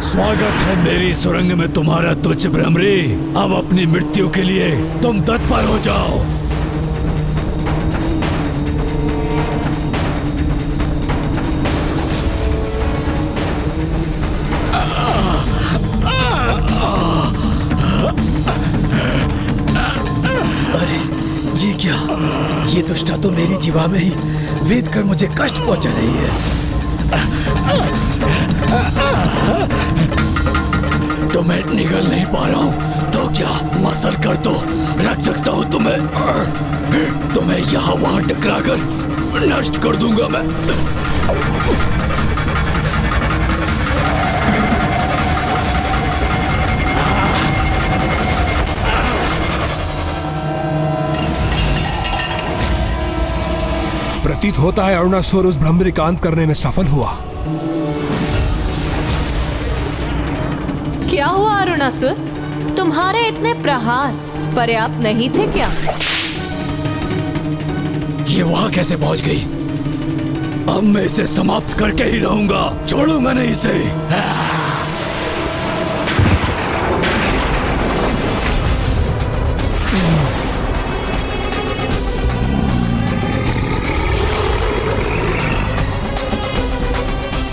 स्वागत है मेरी सुरंग में तुम्हारा तुच्छ भ्रमरी। अब अपनी मृत्यु के लिए तुम तत्पर हो जाओ। अरे ये क्या? ये दुष्टा तो मेरी जीवा में ही वेद कर मुझे कष्ट पहुंचा रही है। तो मैं निगल नहीं पा रहा हूँ तो क्या मसल कर तो रख सकता हूँ तुम्हें यहाँ वहाँ टकरा कर नष्ट कर दूंगा मैं। प्रतीत होता है अरुणासुर उस भ्रमरी का अंत करने में सफल हुआ। क्या हुआ अरुणासुर? तुम्हारे इतने प्रहार पर्याप्त नहीं थे क्या? ये वहां कैसे पहुंच गई? अब मैं इसे समाप्त करके ही रहूंगा, छोड़ूंगा नहीं इसे।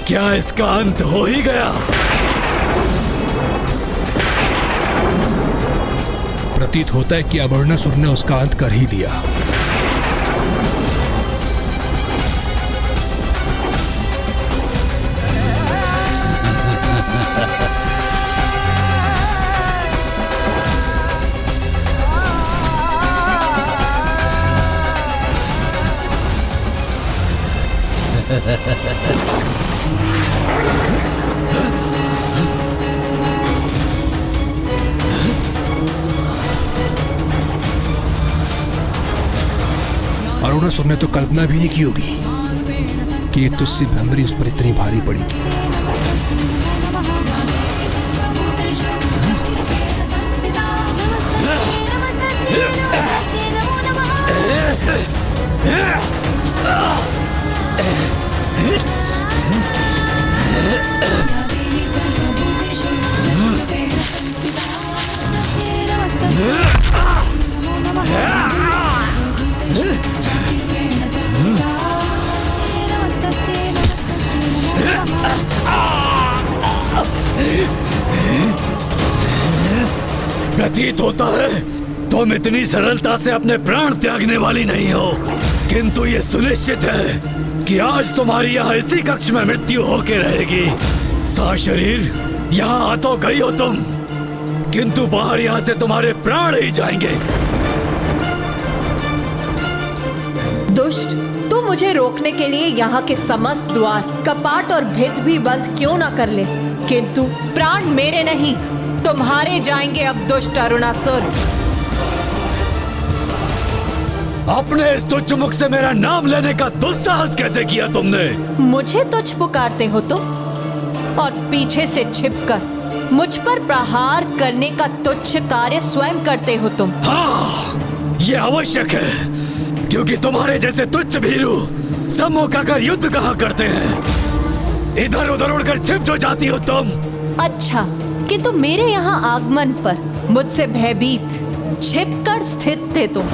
क्या इसका अंत हो ही गया? प्रतीत होता है कि अब अरुणासुर ने उसका अंत कर ही दिया। अरुणासुर ने तो कल्पना भी नहीं की होगी कि ये तुझसे भ्रमरी उस पर इतनी भारी पड़ेगी। प्रतीत होता है तुम इतनी सरलता से अपने प्राण त्यागने वाली नहीं हो, किंतु ये सुनिश्चित है कि आज तुम्हारी यहाँ इसी कक्ष में मृत्यु होके रहेगी। सा शरीर यहाँ आ तो गई हो तुम, किंतु बाहर यहाँ से तुम्हारे प्राण ही जाएंगे। दुष्ट, तू मुझे रोकने के लिए यहाँ के समस्त द्वार, कपाट और भित्त भी बंद क्यों ना कर ले, किंतु प्राण मेरे नहीं तुम्हारे जाएंगे। अब दुष्ट अरुणासुर, अपने इस तुच्छ मुख से मेरा नाम लेने का दुस्साहस कैसे किया तुमने? मुझे तुच्छ पुकारते हो तुम, और पीछे से छिपकर मुझ पर प्रहार करने का तुच्छ कार्य स्वयं करते हो तुम। हाँ, ये आवश्यक है, क्योंकि तुम्हारे जैसे तुच्छ भीरू सम्मुख आकर युद्ध कहा करते हैं। इधर उधर उड़कर छिप जो जाती हो तुम। अच्छा, किंतु मेरे यहाँ आगमन पर मुझसे भयभीत छिपकर स्थित थे तुम।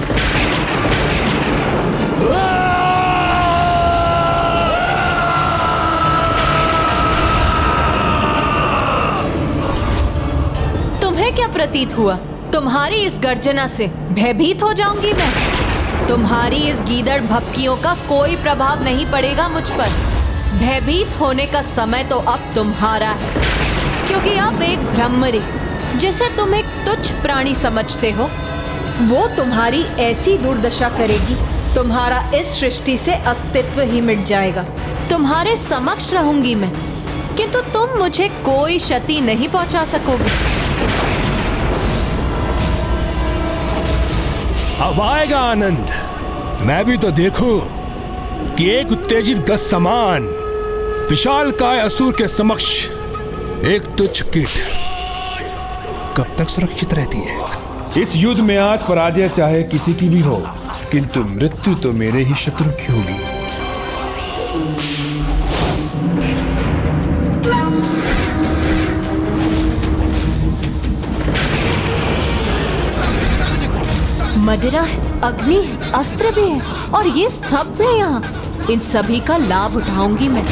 तुम्हें क्या प्रतीत हुआ? तुम्हारी इस गर्जना से भयभीत हो जाऊंगी मैं? तुम्हारी इस गीदड़ भपकियों का कोई प्रभाव नहीं पड़ेगा मुझ पर। भयभीत होने का समय तो अब तुम्हारा है, क्योंकि अब एक भ्रमरी, जिसे तुम एक तुच्छ प्राणी समझते हो, वो तुम्हारी ऐसी दुर्दशा करेगी, तुम्हारा इस सृष्टि से अस्तित्व ही मिट जाएगा। तुम्हारे समक्ष रहूंगी मैं, किंतु तुम मुझे कोई क्षति नहीं पहुंचा सकोगे। अब आएगा आनंद। मैं भी तो देखूं कि एक उत्तेजित गज समान विशालकाय असुर के समक्ष एक तुच्छ कीट कब तक सुरक्षित रहती है। इस युद्ध में आज पराजय चाहे किसी की भी हो, किंतु मृत्यु तो मेरे ही शत्रु की होगी। मदिरा है, अग्नि है, अस्त्र भी है और ये स्तंभ है यहाँ। इन सभी का लाभ उठाऊंगी मैं।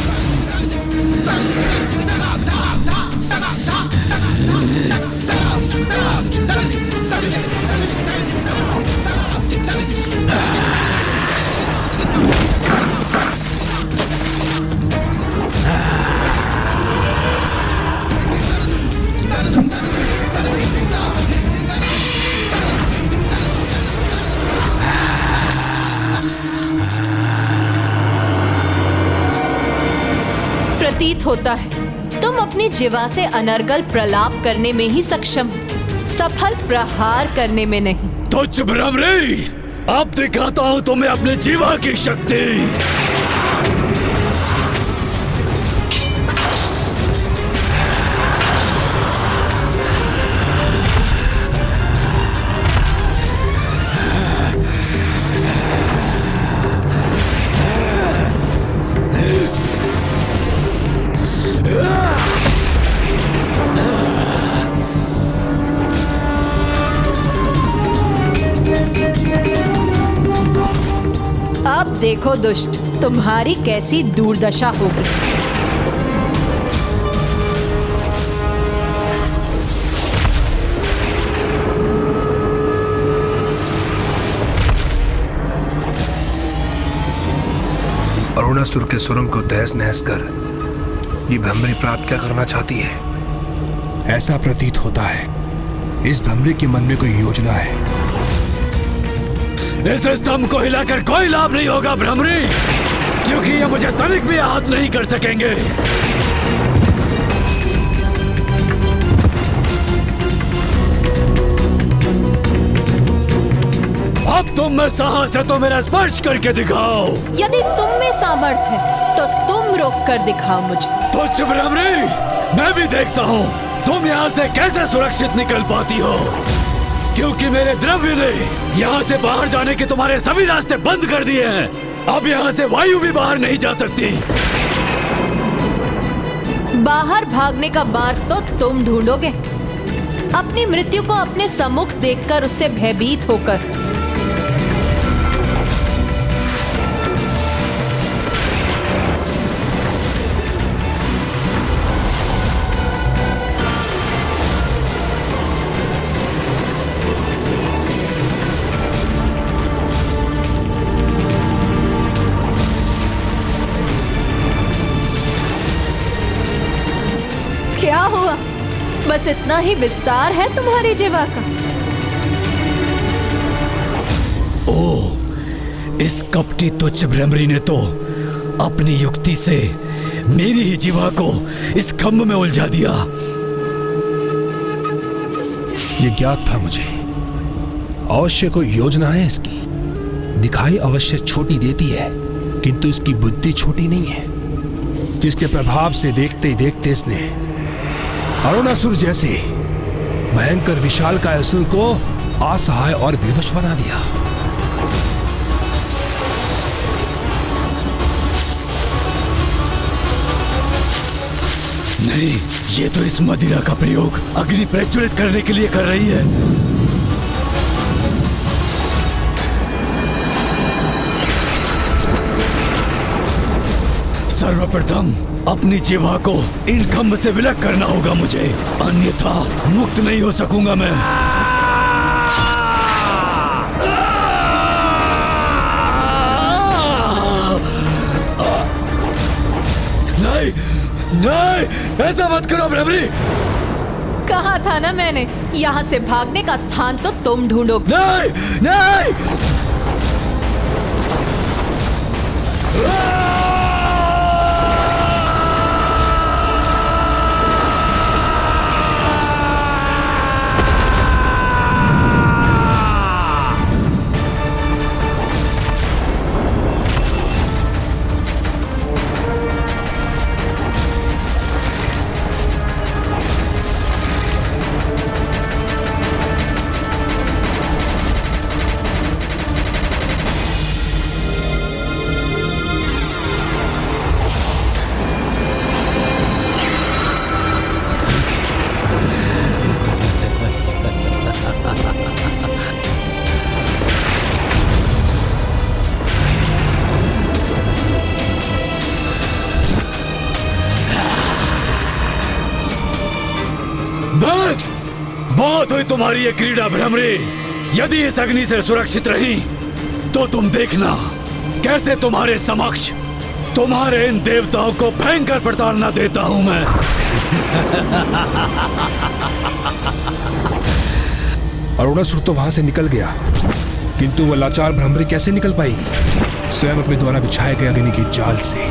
प्रतीत होता है तुम अपनी जिवा से अनर्गल प्रलाप करने में ही सक्षम हो, सफल प्रहार करने में नहीं। तुझ भ्रमरी, अब दिखाता हूँ तुम्हें अपने जीवा की शक्ति। अब देखो दुष्ट, तुम्हारी कैसी दुर्दशा होगी। अरुणासुर के सुरंग को तहस नहस कर ये भ्रमरी प्राप्त क्या करना चाहती है? ऐसा प्रतीत होता है इस भ्रमरी के मन में कोई योजना है। इस स्तंभ को हिलाकर कोई लाभ नहीं होगा भ्रमरी, क्योंकि ये मुझे तनिक भी आहत नहीं कर सकेंगे। अब तुम में साहस है तो मेरा स्पर्श करके दिखाओ। यदि तुम में सामर्थ्य है तो तुम रोक कर दिखाओ मुझे। तुझ भ्रमरी, मैं भी देखता हूँ तुम यहाँ से कैसे सुरक्षित निकल पाती हो, क्योंकि मेरे द्रव्य ने यहाँ से बाहर जाने के तुम्हारे सभी रास्ते बंद कर दिए हैं। अब यहाँ से वायु भी बाहर नहीं जा सकती। बाहर भागने का मार्ग तो तुम ढूंढोगे, अपनी मृत्यु को अपने सम्मुख देखकर उससे भयभीत होकर। क्या हुआ? बस इतना ही विस्तार है तुम्हारी जीवा का? ओह, इस कपटी तुच्छ भ्रमरी ने तो अपनी युक्ति से मेरी ही जीवा को इस खम्भ में उलझा दिया। ये ज्ञात था मुझे, अवश्य कोई योजना है इसकी। दिखाई अवश्य छोटी देती है, किंतु इसकी बुद्धि छोटी नहीं है, जिसके प्रभाव से देखते ही देखते इसने अरुणासुर जैसे भयंकर विशालकाय असुर को असहाय और विवश बना दिया। नहीं, ये तो इस मदिरा का प्रयोग अग्नि प्रज्वलित करने के लिए कर रही है। सर्वप्रथम अपनी जीवा को इन खंभ से विलग करना होगा मुझे, अन्यथा मुक्त नहीं हो सकूंगा मैं। नहीं, नहीं, ऐसा मत करो भ्रमरी। कहा था ना मैंने, यहाँ से भागने का स्थान तो तुम ढूंढोगे। नहीं, नहीं। तुम्हारी ये क्रीड़ा भ्रमरी यदि इस अग्नि से सुरक्षित रही तो तुम देखना कैसे तुम्हारे समक्ष तुम्हारे इन देवताओं को भयंकर प्रताड़ना देता हूं मैं। अरुणासुर तो वहां से निकल गया, किंतु वह लाचार भ्रमरी कैसे निकल पाएगी स्वयं अपने द्वारा बिछाए गए अग्नि की जाल से।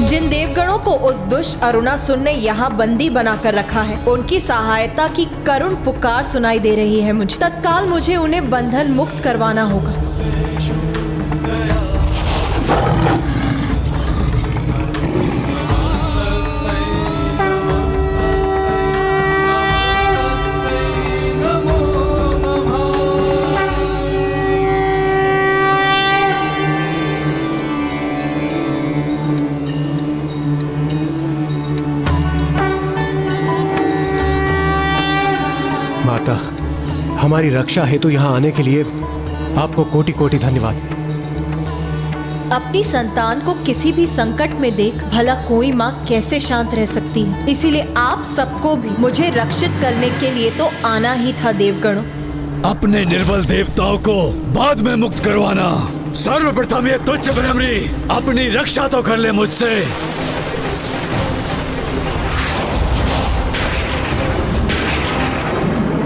जिन देवगणों को उस दुष्ट अरुणासुर ने यहाँ बंदी बनाकर रखा है, उनकी सहायता की करुण पुकार सुनाई दे रही है मुझे। तत्काल मुझे उन्हें बंधन मुक्त करवाना होगा। माता, हमारी रक्षा हेतु यहाँ आने के लिए आपको कोटि कोटि धन्यवाद। अपनी संतान को किसी भी संकट में देख भला कोई माँ कैसे शांत रह सकती है। इसीलिए आप सबको भी मुझे रक्षित करने के लिए तो आना ही था देवगणों। अपने निर्बल देवताओं को बाद में मुक्त करवाना। सर्वप्रथम ये तुच्छ भ्रमरी अपनी रक्षा तो कर ले मुझसे।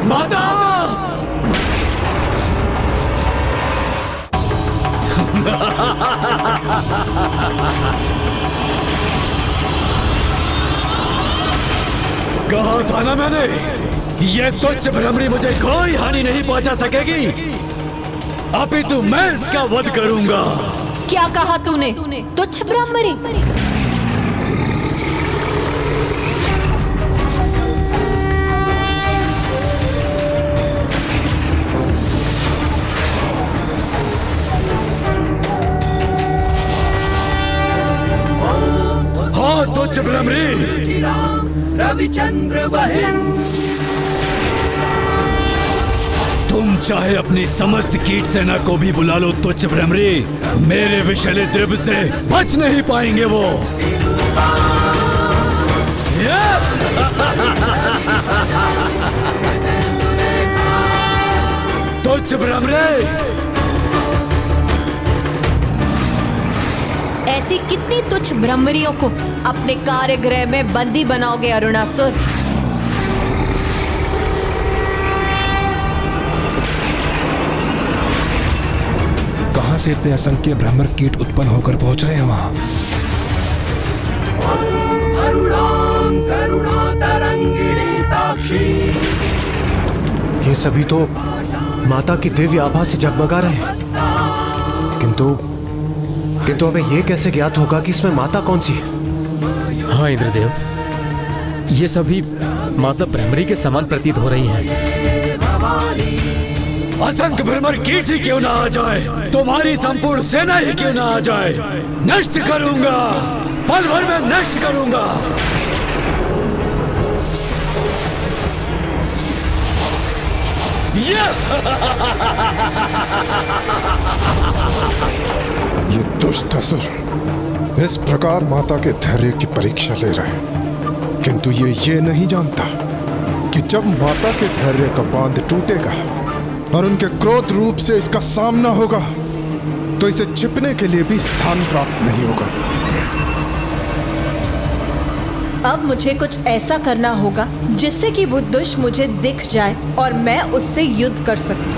माता! कहा था ना मैंने, ये तुच्छ भ्रमरी मुझे कोई हानि नहीं पहुंचा सकेगी। अपितु मैं इसका वध करूंगा। क्या कहा तूने? तुच्छ भ्रमरी? तुच्छ भ्रमरी, रविचंद्र बहन, तुम चाहे अपनी समस्त कीट सेना को भी बुला लो तुच्छ भ्रमरी, मेरे विषैले द्रव्य से बच नहीं पाएंगे वो। तुच्छ भ्रमरी, ऐसी कितनी तुच्छ भ्रमरियों को अपने कार्यगृह में बंदी बनाओगे अरुणासुर? कहां से इतने असंख्य भ्रमर कीट उत्पन्न होकर पहुंच रहे हैं वहां? ये सभी तो माता की दिव्य आभा से जगमगा रहे हैं, किंतु हमें ये कैसे ज्ञात होगा कि इसमें माता कौन सी है? हाँ इंद्रदेव, ये सभी माता भ्रमरी के समान प्रतीत हो रही हैं। असंख्य भ्रमर कीट ही क्यों ना आ जाए, तुम्हारी संपूर्ण सेना ही क्यों ना आ जाए, नष्ट करूंगा, पल भर में नष्ट करूंगा। ये दुष्ट असुर इस प्रकार माता के धैर्य की परीक्षा ले रहा है, किंतु ये नहीं जानता कि जब माता के धैर्य का बांध टूटेगा और उनके क्रोध रूप से इसका सामना होगा तो इसे छिपने के लिए भी स्थान प्राप्त नहीं होगा। अब मुझे कुछ ऐसा करना होगा जिससे कि वो दुष्ट मुझे दिख जाए और मैं उससे युद्ध कर सकूं।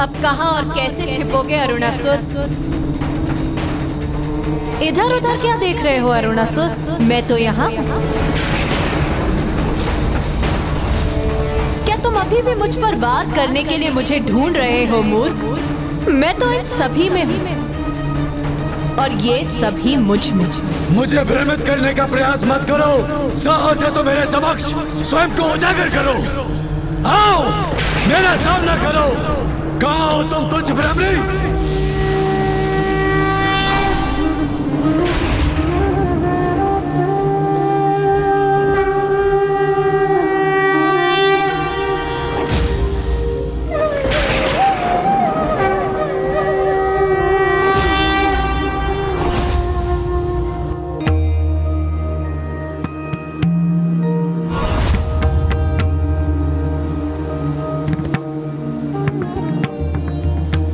अब कहाँ और कैसे छिपोगे अरुणासुर? इधर उधर क्या देख रहे हो अरुणासुर? मैं तो यहाँ। क्या तुम अभी भी मुझ पर वार करने के लिए मुझे ढूंढ रहे हो मूर्ख? मैं तो इन सभी में हूँ और ये सभी मुझ में। मुझे भ्रमित करने का प्रयास मत करो। साहस है तो मेरे समक्ष स्वयं को उजागर करो। आओ मेरा सामना करो। कहाँ हो तुम तुच्छ भ्रमरी?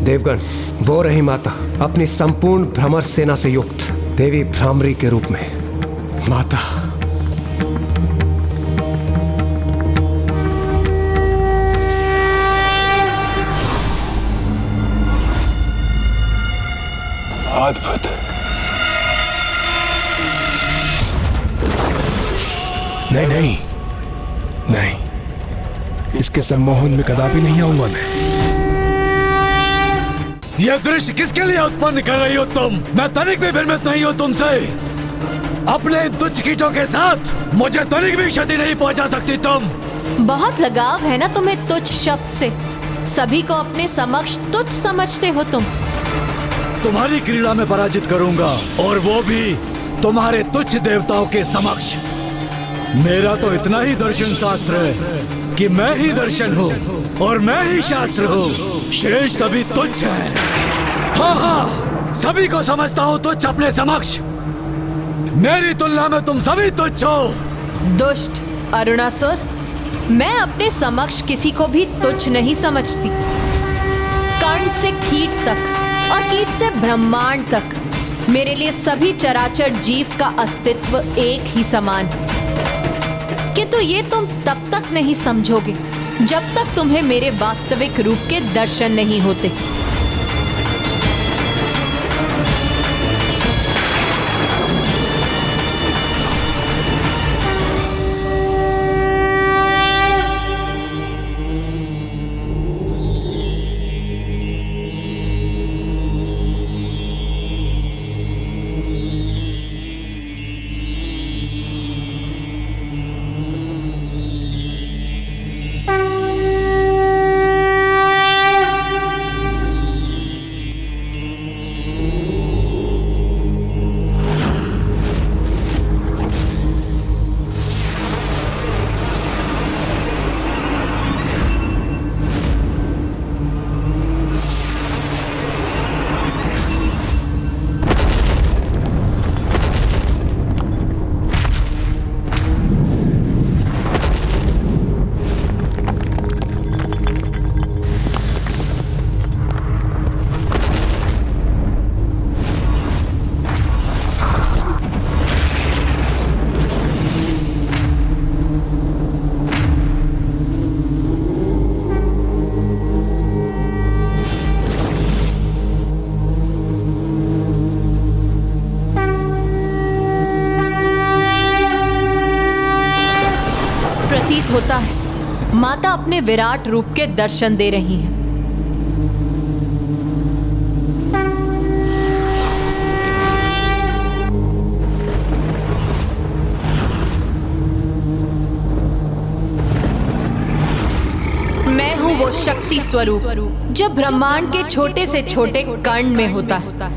देवगण, वो रही माता अपनी संपूर्ण भ्रमर सेना से युक्त देवी भ्रामरी के रूप में। माता, अद्भुत। नहीं नहीं नहीं, इसके सम्मोहन में कदापि नहीं आऊंगा मैं। यह दृश्य किसके लिए उत्पन्न कर रही हो तुम? मैं तनिक भी भ्रमित नहीं हूँ तुमसे। अपने इन तुच्छ कीटों के साथ मुझे तनिक भी क्षति नहीं पहुँचा सकती तुम। बहुत लगाव है ना तुम्हें तुच्छ शब्द से। सभी को अपने समक्ष तुच्छ समझते हो तुम। तुम्हारी क्रीड़ा में पराजित करूंगा, और वो भी तुम्हारे तुच्छ देवताओं के समक्ष। मेरा तो इतना ही दर्शन शास्त्र है कि मैं ही दर्शन हूँ और मैं ही शास्त्र हूँ। शेष सभी तुच्छ है। हाँ हाँ, सभी को समझता हूँ तुच्छ अपने समक्ष। मेरी तुलना में तुम सभी तुच्छ हो। दुष्ट अरुणासुर, मैं अपने समक्ष किसी को भी तुच्छ नहीं समझती। कर्ण से कीट तक और कीट से ब्रह्मांड तक, मेरे लिए सभी चराचर जीव का अस्तित्व एक ही समान है। किंतु ये तुम तब तक नहीं समझोगे जब तक तुम्हें मेरे वास्तविक रूप के दर्शन नहीं होते। प्रतीत होता है माता अपने विराट रूप के दर्शन दे रही हैं। मैं हूं वो शक्ति स्वरूप जो ब्रह्मांड के छोटे से छोटे कण में होता है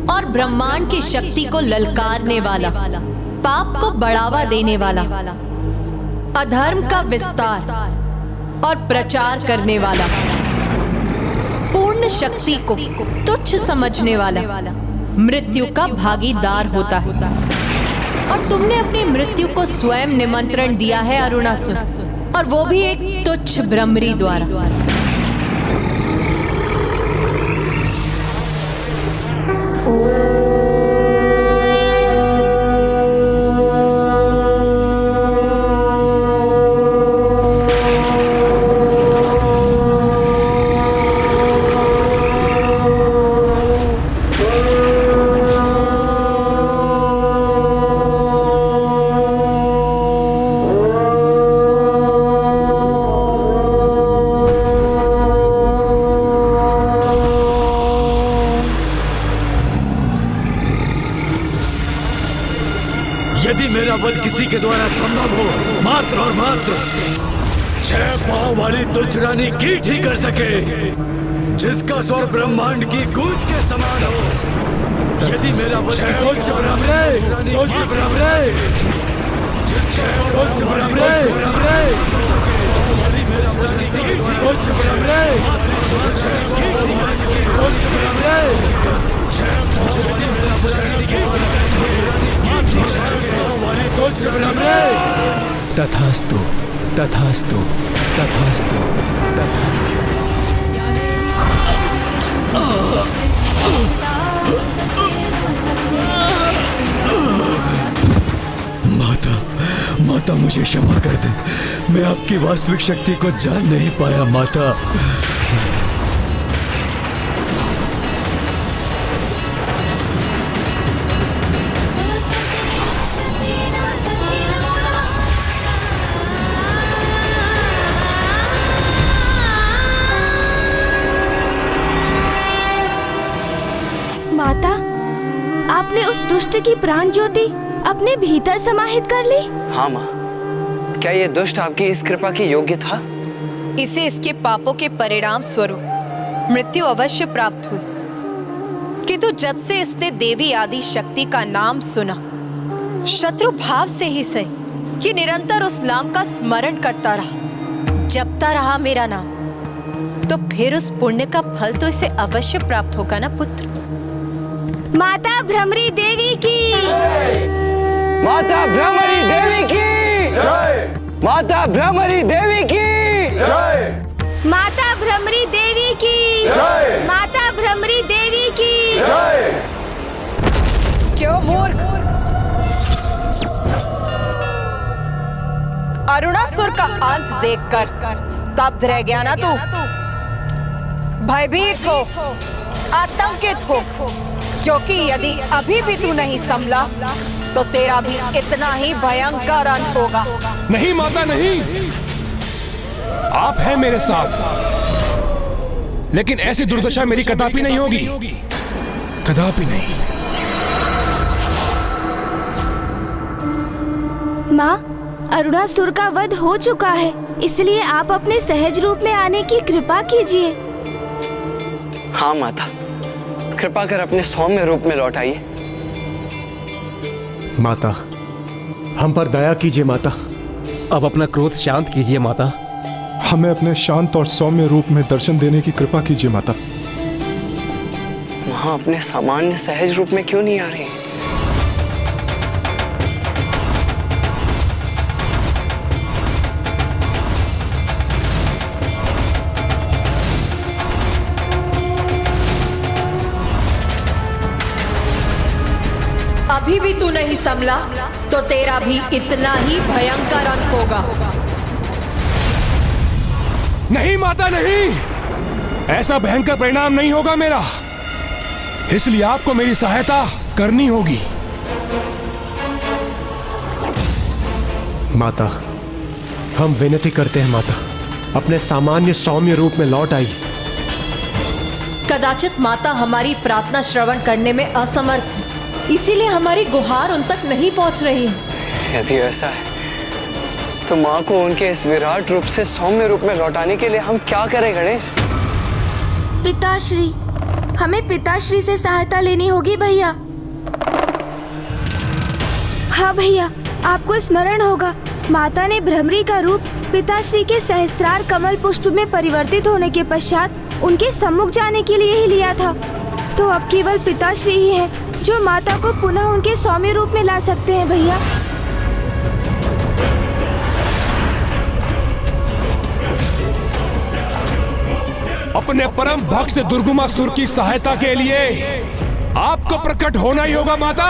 और ब्रह्मांड की शक्ति को ललकारने वाला, पाप को बढ़ावा देने वाला, अधर्म का विस्तार और प्रचार करने वाला, पूर्ण शक्ति को तुच्छ समझने वाला, मृत्यु का भागीदार होता है। और तुमने अपनी मृत्यु को स्वयं निमंत्रण दिया है अरुणासुर, और वो भी एक तुच्छ भ्रमरी द्वारा। के द्वारा संभव हो मात्र और मात्र 6 पांव वाली तुच्छ रानी कीट ही कर सके, जिसका स्वर ब्रह्मांड की गूंज के समान हो। यदि मेरा वचन उच्च ब्रह्मणे, उच्च ब्रह्मणे, उच्च ब्रह्मणे, उच्च ब्रह्मणे, उच्च ब्रह्मणे, उच्च ब्रह्मणे। तथास्तु तथास्तु तथास्तु तथास्तु। माता, माता मुझे क्षमा कर दे, मैं आपकी वास्तविक शक्ति को जान नहीं पाया माता। माता, आपने उस दुष्ट की प्राण ज्योति अपने भीतर समाहित कर ली? हाँ माँ, क्या ये दुष्ट आपकी इस कृपा के योग्य था? इसे इसके पापों के परिणाम स्वरूप मृत्यु अवश्य प्राप्त हुई, किंतु जब से इसने देवी आदि शक्ति का नाम सुना, शत्रु भाव से ही सही कि निरंतर उस नाम का स्मरण करता रहा, जपता रहा मेरा नाम, तो फिर उस पुण्य का फल तो इसे अवश्य प्राप्त होगा ना पुत्र। माता भ्रमरी देवी की, माता भ्रमरी देवी की जय, माता भ्रमरी देवी की जय, माता भ्रमरी देवी की जय, माता भ्रमरी देवी की जय। क्यों मूर्ख, अरुणासुर का अंत देखकर स्तब्ध रह गया ना तू? भयभीत हो, आतंकित हो, क्योंकि यदि अभी भी तू नहीं संभला तो तेरा भी इतना ही भयंकर अंत होगा। नहीं माता नहीं, आप हैं मेरे साथ, लेकिन ऐसी दुर्दशा मेरी कदापि नहीं होगी, कदापि नहीं। माँ, अरुणासुर का वध हो चुका है, इसलिए आप अपने सहज रूप में आने की कृपा कीजिए। हाँ माता, कृपा कर अपने सौम्य रूप में लौट आइए। माता, हम पर दया कीजिए माता। अब अपना क्रोध शांत कीजिए माता। हमें अपने शांत और सौम्य रूप में दर्शन देने की कृपा कीजिए माता। वहां अपने सामान्य सहज रूप में क्यों नहीं आ रही? अभी भी तू नहीं संभला तो तेरा भी इतना ही भयंकर अंत होगा। नहीं माता नहीं, ऐसा भयंकर परिणाम नहीं होगा मेरा, इसलिए आपको मेरी सहायता करनी होगी। माता, हम विनती करते हैं माता, अपने सामान्य सौम्य रूप में लौट आइए। कदाचित माता हमारी प्रार्थना श्रवण करने में असमर्थ है, इसीलिए हमारी गुहार उन तक नहीं पहुंच रही है। यदि ऐसा है तो माँ को उनके इस विराट रूप से सौम्य रूप में लौटाने के लिए हम क्या करें गणेश? पिताश्री, हमें पिताश्री से सहायता लेनी होगी भैया। हाँ भैया, आपको स्मरण होगा, माता ने भ्रमरी का रूप पिताश्री के सहस्त्रार कमल पुष्प में परिवर्तित होने के पश्चात उनके सम्मुख जाने के लिए ही लिया था। तो अब केवल पिताश्री ही है जो माता को पुनः उनके सौम्य रूप में ला सकते हैं भैया। अपने परम भक्त दुर्गुमासुर की सहायता के लिए आपको प्रकट होना ही होगा माता।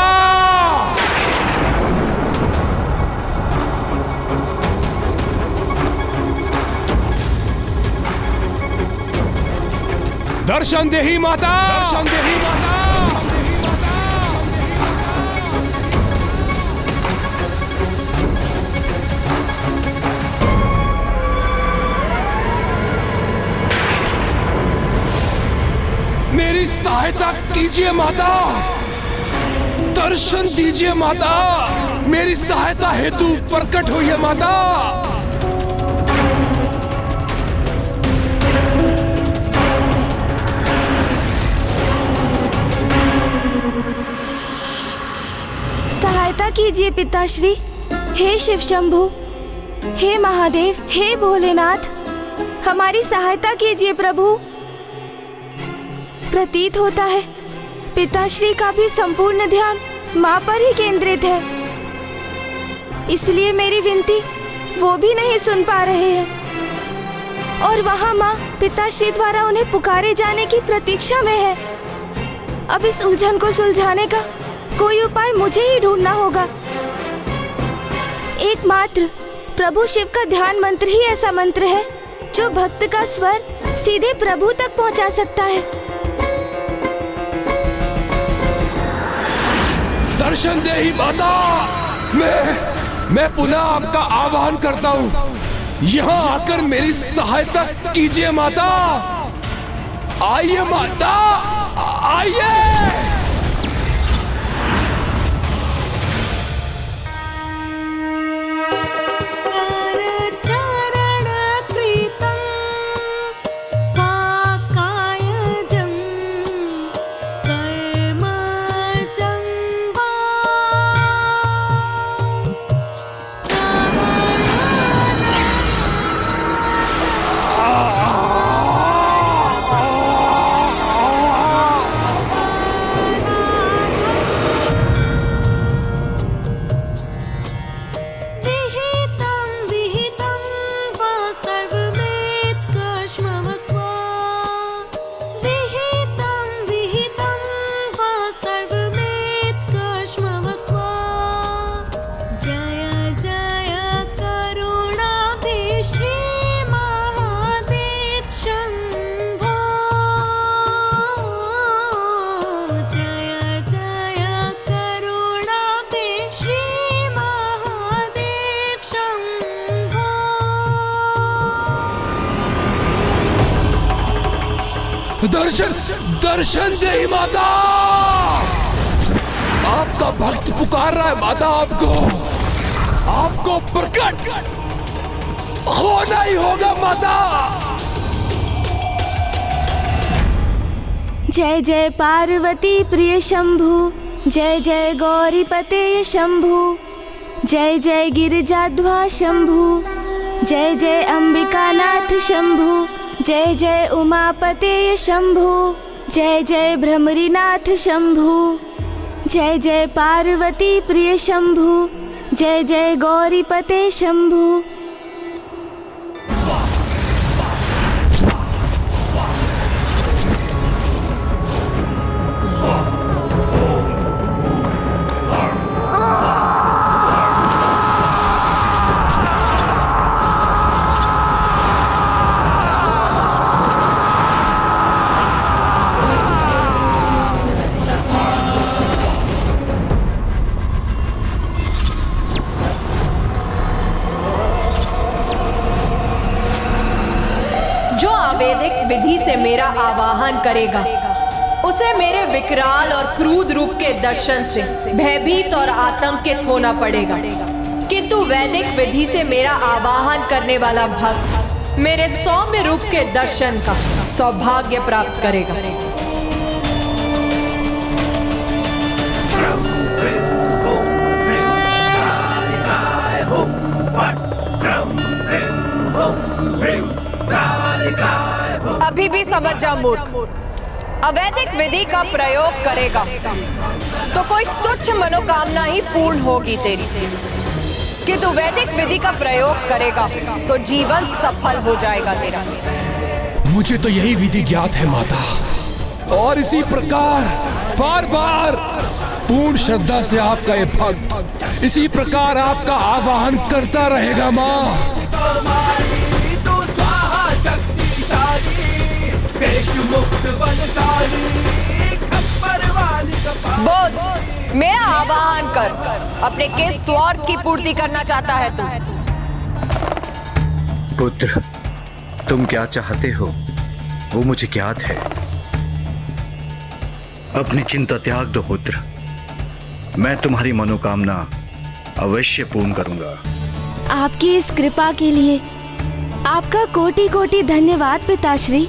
दर्शन दे ही माता, दर्शन दे ही माता। मेरी सहायता कीजिए माता, दर्शन दीजिए माता। मेरी सहायता हेतु प्रकट होइए माता। सहायता कीजिए पिताश्री। हे शिव शंभु, हे महादेव, हे भोलेनाथ, हमारी सहायता कीजिए प्रभु। प्रतीत होता है पिताश्री का भी संपूर्ण ध्यान माँ पर ही केंद्रित है, इसलिए मेरी विनती वो भी नहीं सुन पा रहे हैं और वहाँ माँ पिताश्री द्वारा उन्हें पुकारे जाने की प्रतीक्षा में है। अब इस उलझन को सुलझाने का कोई उपाय मुझे ही ढूंढना होगा। एकमात्र प्रभु शिव का ध्यान मंत्र ही ऐसा मंत्र है जो भक्त का स्वर सीधे प्रभु तक पहुंचा सकता है। दर्शन दे ही माता। मैं पुनः आपका आह्वान करता हूँ, यहाँ आकर मेरी सहायता कीजिए माता। आइए माता, आइए। दर्शन दे ही माता। आपका भक्त पुकार रहा है माता, आपको प्रकट होना ही होगा माता। जय जय पार्वती प्रिय शंभु, जय जय गौरीपते शंभु, जय जय गिरिजाध्वा शंभु, जय जय अंबिकानाथ शंभु, जय जय उमापते शंभु, जय जय भ्रमरीनाथ शंभु, जय जय पार्वती प्रिय शंभु, जय जय गौरीपते शंभु। वैदिक विधि से मेरा आवाहन करेगा, उसे मेरे विकराल और क्रूर रूप के दर्शन से भयभीत और आतंकित होना पड़ेगा। किंतु वैदिक विधि से मेरा आवाहन करने वाला भक्त मेरे सौम्य रूप के दर्शन का सौभाग्य प्राप्त करेगा। अभी भी समझ जा मूर्ख, अवैधिक विधि का प्रयोग करेगा तो कोई तुच्छ मनोकामना ही पूर्ण होगी तेरी, किंतु वैदिक विधि का प्रयोग करेगा तो जीवन सफल हो जाएगा तेरा। मुझे तो यही विधि ज्ञात है माता, और इसी प्रकार बार बार पूर्ण श्रद्धा से आपका ये भक्त इसी प्रकार आपका आवाहन करता रहेगा माँ। बोल, मेरा आवाहन कर, अपने किस स्वार्थ की पूर्ति करना चाहता है तू? पुत्र, तुम क्या चाहते हो वो मुझे ज्ञात है। अपनी चिंता त्याग दो पुत्र, मैं तुम्हारी मनोकामना अवश्य पूर्ण करूंगा। आपकी इस कृपा के लिए आपका कोटि कोटि धन्यवाद पिताश्री।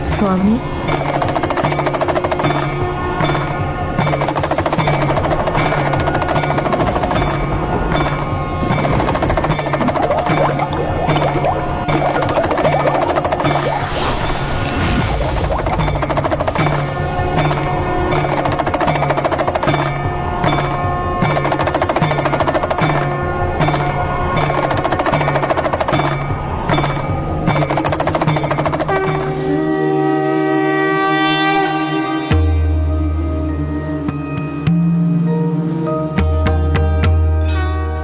स्वामी,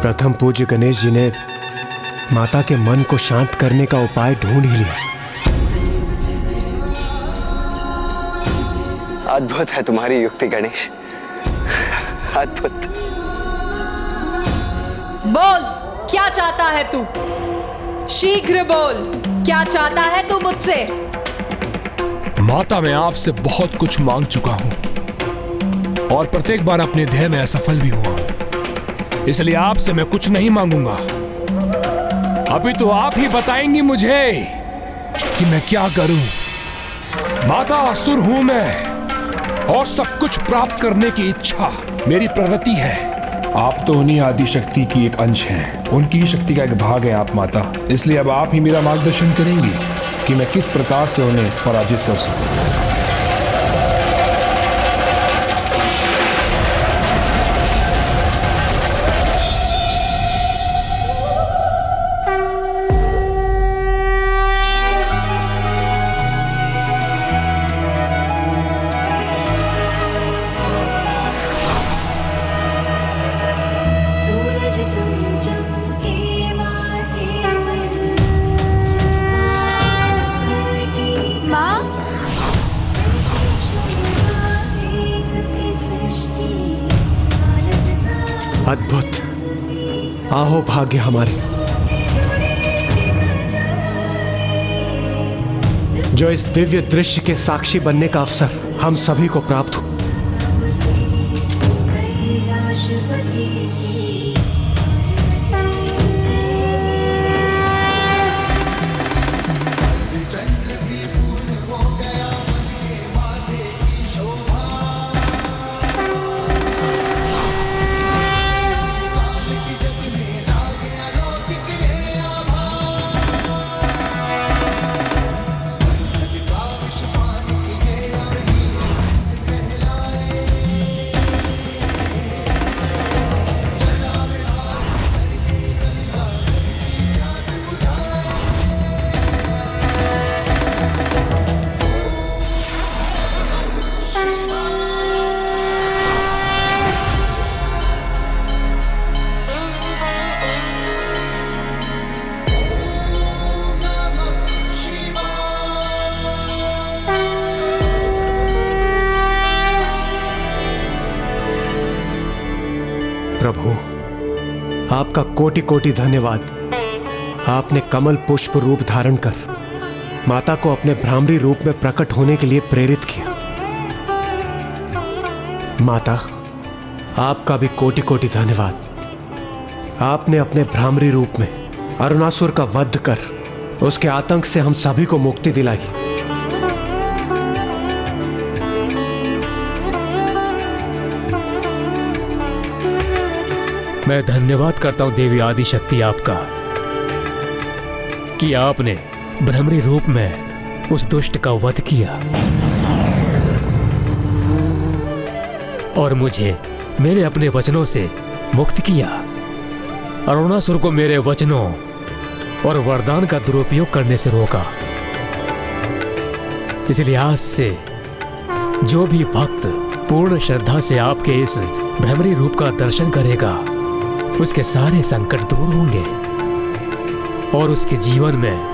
प्रथम पूज्य गणेश जी ने माता के मन को शांत करने का उपाय ढूंढ ही लिया। अद्भुत है तुम्हारी युक्ति गणेश, अद्भुत। बोल, क्या चाहता है तू? शीघ्र बोल, क्या चाहता है तू मुझसे? माता, मैं आपसे बहुत कुछ मांग चुका हूं और प्रत्येक बार अपने ध्येय में असफल भी हुआ हूं। इसलिए आपसे मैं कुछ नहीं मांगूंगा। अभी तो आप ही बताएंगी मुझे कि मैं क्या करूं। माता, असुर हूं मैं और सब कुछ प्राप्त करने की इच्छा मेरी प्रवृत्ति है। आप तो उन्हीं आदि शक्ति की एक अंश हैं, उनकी ही शक्ति का एक भाग है आप माता। इसलिए अब आप ही मेरा मार्गदर्शन करेंगी कि मैं किस प्रकार से उन्हें पराजित कर सकूं। अद्भुत, आहो भाग्य हमारे, जो इस दिव्य दृश्य के साक्षी बनने का अवसर हम सभी को प्राप्त हो। प्रभु, आपका कोटि कोटि धन्यवाद। आपने कमल पुष्प रूप धारण कर माता को अपने भ्रामरी रूप में प्रकट होने के लिए प्रेरित किया। माता, आपका भी कोटि कोटि धन्यवाद। आपने अपने भ्रामरी रूप में अरुणासुर का वध कर उसके आतंक से हम सभी को मुक्ति दिलाई। मैं धन्यवाद करता हूं देवी आदिशक्ति आपका कि आपने भ्रमरी रूप में उस दुष्ट का वध किया और मुझे मेरे अपने वचनों से मुक्त किया। अरुणासुर को मेरे वचनों और वरदान का दुरुपयोग करने से रोका। इसलिए आज से जो भी भक्त पूर्ण श्रद्धा से आपके इस भ्रमरी रूप का दर्शन करेगा, उसके सारे संकट दूर होंगे और उसके जीवन में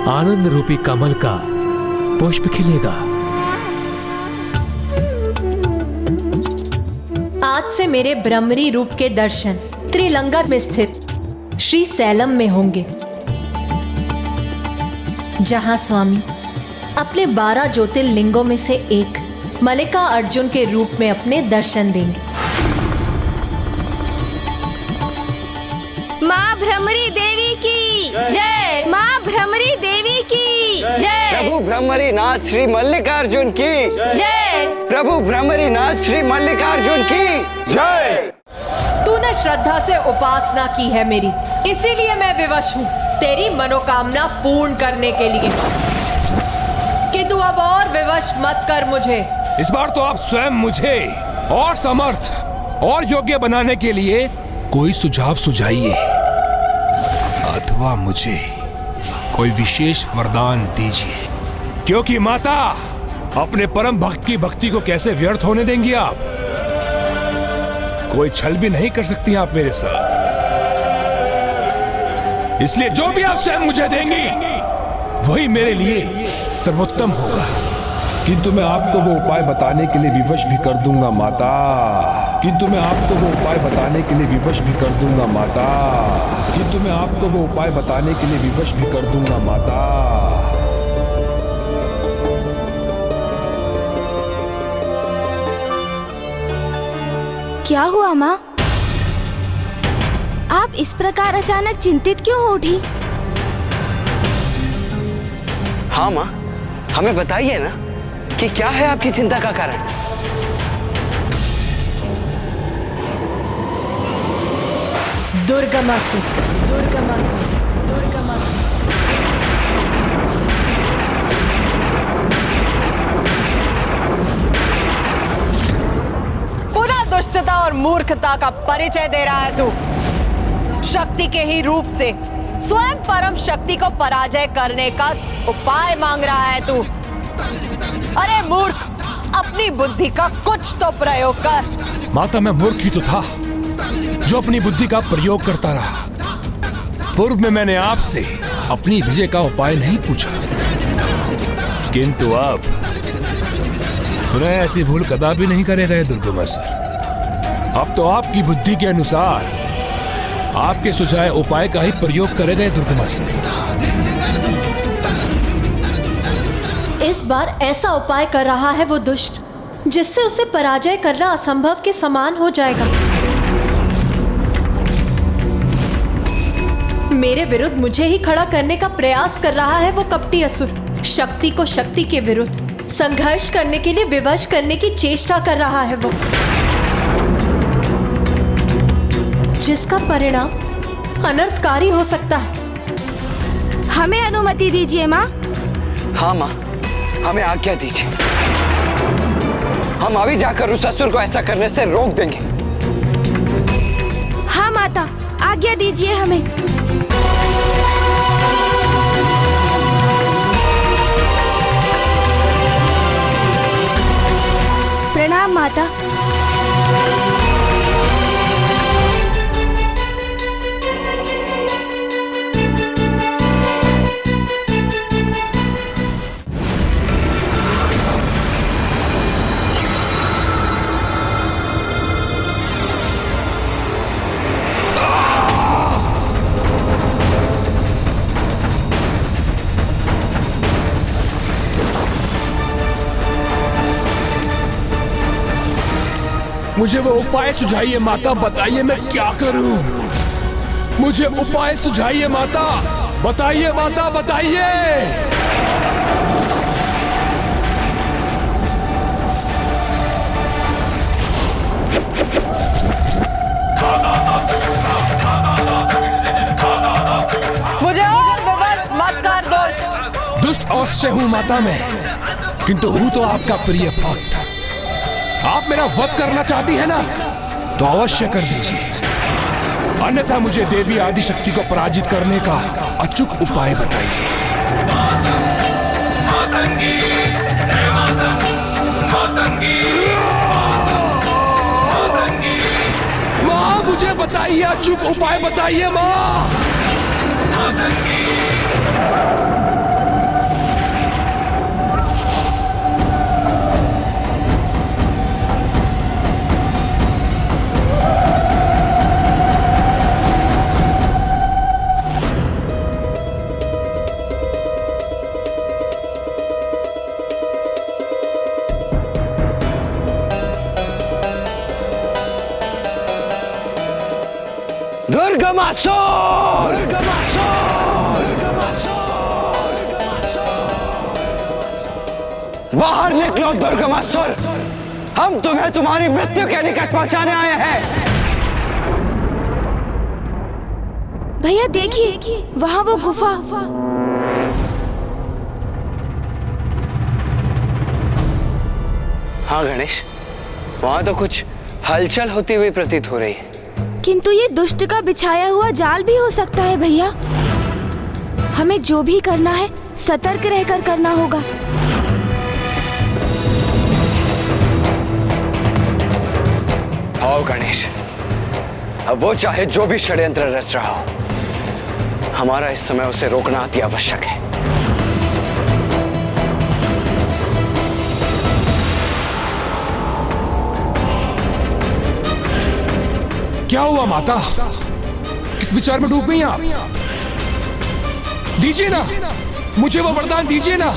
आनंद रूपी कमल का पुष्प खिलेगा। आज से मेरे भ्रमरी रूप के दर्शन त्रिलंगा में स्थित श्री सैलम में होंगे, जहां स्वामी अपने 12 ज्योतिर्लिंगों में से एक मल्लिका अर्जुन के रूप में अपने दर्शन देंगे। माँ भ्रमरी देवी की जय। माँ भ्रमरी देवी की जय। प्रभु भ्रमरी नाथ श्री मल्लिकार्जुन की जय। प्रभु भ्रमरी नाथ श्री मल्लिकार्जुन की जय। तूने श्रद्धा से उपासना की है मेरी, इसीलिए मैं विवश हूँ तेरी मनोकामना पूर्ण करने के लिए। कि तू अब और विवश मत कर मुझे। इस बार तो आप स्वयं मुझे और समर्थ और योग्य बनाने के लिए कोई सुझाव सुझाइए, अथवा मुझे कोई विशेष वरदान दीजिए। क्योंकि माता, अपने परम भक्त की भक्ति को कैसे व्यर्थ होने देंगी आप? कोई छल भी नहीं कर सकती आप मेरे साथ। इसलिए जो भी आप स्वयं मुझे देंगी वही मेरे लिए सर्वोत्तम होगा। किंतु मैं आपको वो उपाय बताने के लिए विवश भी कर दूंगा माता। किंतु मैं आपको वो उपाय बताने के लिए विवश भी कर दूंगा माता। किंतु मैं आपको वो उपाय बताने के लिए विवश भी कर दूंगा माता। क्या हुआ माँ? आप इस प्रकार अचानक चिंतित क्यों हो उठी? हाँ माँ, हमें बताइए ना कि क्या है आपकी चिंता का कारण? दुर्गमासुर, दुर्गमासुर, दुर्गमासुर। पुनः दुष्टता और मूर्खता का परिचय दे रहा है तू। शक्ति के ही रूप से स्वयं परम शक्ति को पराजय करने का उपाय मांग रहा है तू। अरे मूर्ख, अपनी बुद्धि का कुछ तो प्रयोग कर। माता, मैं मूर्ख ही तो था जो अपनी बुद्धि का प्रयोग करता रहा। पूर्व में मैंने आपसे अपनी विजय का उपाय नहीं पूछा, किंतु अब पुनः ऐसी भूल कदापि नहीं करेगा ये दुर्गमासुर। अब तो आपकी बुद्धि के अनुसार आपके सुझाए उपाय का ही प्रयोग करेगा ये दुर्गमासुर। इस बार ऐसा उपाय कर रहा है वो दुष्ट जिससे उसे पराजय करना असंभव के समान हो जाएगा। मेरे विरुद्ध मुझे ही खड़ा करने का प्रयास कर रहा है वो कपटी असुर। शक्ति को शक्ति के विरुद्ध संघर्ष करने के लिए विवश करने की चेष्टा कर रहा है वो, जिसका परिणाम अनर्थकारी हो सकता है। हमें अनुमति दीजिए माँ। हाँ माँ, हमें आज्ञा दीजिए। हम अभी जाकर उस असुर को ऐसा करने से रोक देंगे। हाँ माता, आज्ञा दीजिए हमें। प्रणाम माता। मुझे वो उपाय सुझाइए माता, बताइए मैं क्या करूं? मुझे उपाय सुझाइए माता, बताइए माता, बताइए। मुझे और विवश मत कर दुष्ट। अवश्य हूं माता मैं, किंतु हूं तो आपका प्रिय भक्त। आप मेरा वध करना चाहती है ना, तो अवश्य कर दीजिए, अन्यथा मुझे देवी आदिशक्ति को पराजित करने का अचूक उपाय बताइए। माँ मुझे बताइए, अचूक उपाय बताइए माँ। बाहर निकलो दुर्गमासुर, हम तुम्हें तुम्हारी मृत्यु के निकट पहुंचाने आए हैं। भैया देखिए, वहाँ वो गुफा। हाँ गणेश, वहाँ तो कुछ हलचल होती हुई प्रतीत हो रही है। किंतु ये दुष्ट का बिछाया हुआ जाल भी हो सकता है भैया। हमें जो भी करना है सतर्क रहकर करना होगा। आओ गणेश, अब वो चाहे जो भी षड्यंत्र रच रहा हो, हमारा इस समय उसे रोकना अति आवश्यक है। क्या हुआ माता, किस विचार में डूब गई आप? दीजिए ना, मुझे वो वरदान दीजिए ना,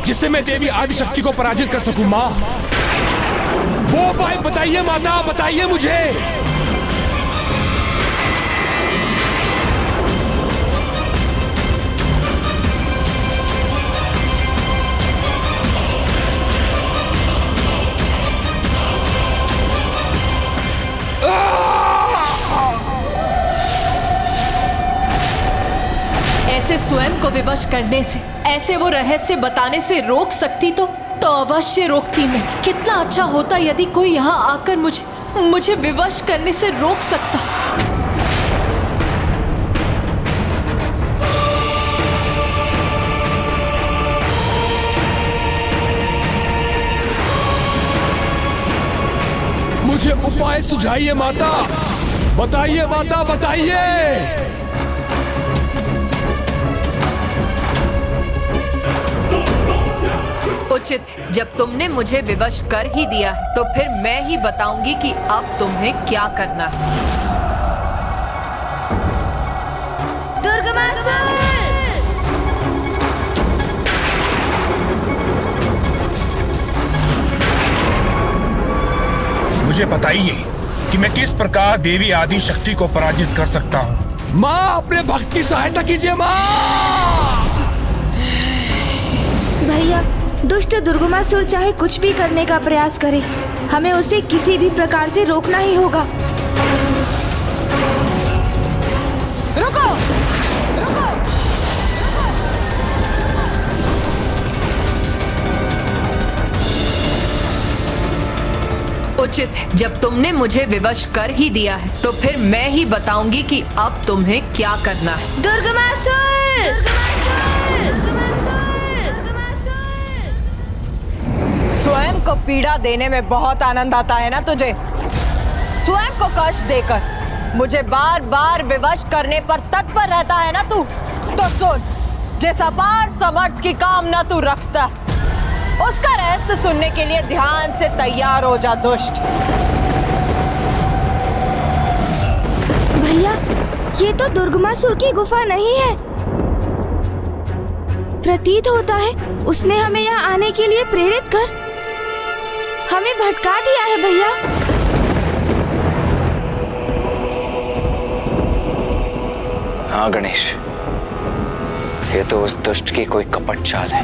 जिससे मैं देवी आदिशक्ति को पराजित कर सकूं। माँ वो उपाय बताइए माता, बताइए मुझे। ऐसे स्वयं को विवश करने से, ऐसे वो रहस्य बताने से रोक सकती तो अवश्य रोकती मैं। कितना अच्छा होता यदि कोई यहाँ आकर मुझे विवश करने से रोक सकता। मुझे उपाय सुझाइए माता, बताइए माता, बताइए। उचित, जब तुमने मुझे विवश कर ही दिया है तो फिर मैं ही बताऊंगी कि अब तुम्हें क्या करना है। दुर्गमासुर! मुझे बताइए कि मैं किस प्रकार देवी आदि शक्ति को पराजित कर सकता हूँ। माँ अपने भक्त की सहायता कीजिए माँ। भैया, दुष्ट दुर्गमासुर चाहे कुछ भी करने का प्रयास करे, हमें उसे किसी भी प्रकार से रोकना ही होगा। रुको, रुको। उचित है, जब तुमने मुझे विवश कर ही दिया है तो फिर मैं ही बताऊंगी कि अब तुम्हें क्या करना है। दुर्गमासुर! स्वयं को पीड़ा देने में बहुत आनंद आता है ना तुझे? स्वयं को कष्ट देकर मुझे बार बार विवश करने पर तत्पर रहता है ना तू? तो सुन, जिस अपार समर्थ की कामना तू रखता, उसका रहस्य सुनने के लिए ध्यान से तैयार हो जा दुष्ट। भैया, ये तो दुर्गमासुर की गुफा नहीं है। प्रतीत होता है उसने हमें यहाँ आने के लिए प्रेरित कर हमें भटका दिया है भैया। हाँ गणेश, ये तो उस दुष्ट की कोई कपट चाल है।